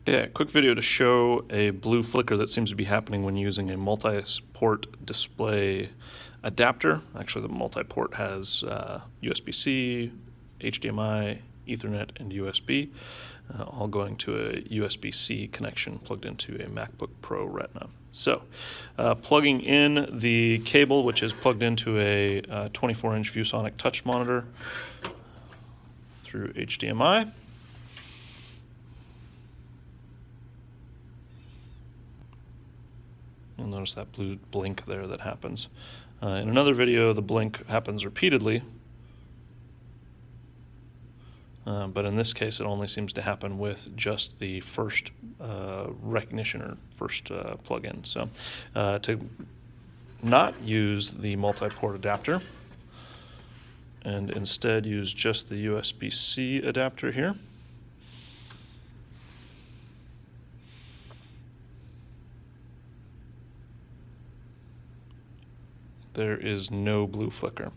Yeah, quick video to show a blue flicker that seems to be happening when using a multi-port display adapter. Actually, the multi-port has USB-C, HDMI, Ethernet, and USB, all going to a USB-C connection plugged into a MacBook Pro Retina. So, plugging in the cable, which is plugged into a 24-inch ViewSonic touch monitor through HDMI. You'll notice that blue blink there that happens. In another video, the blink happens repeatedly, but in this case, it only seems to happen with just the first recognition or first plug-in. So to not use the multi-port adapter and instead use just the USB-C adapter here, there is no blue flicker.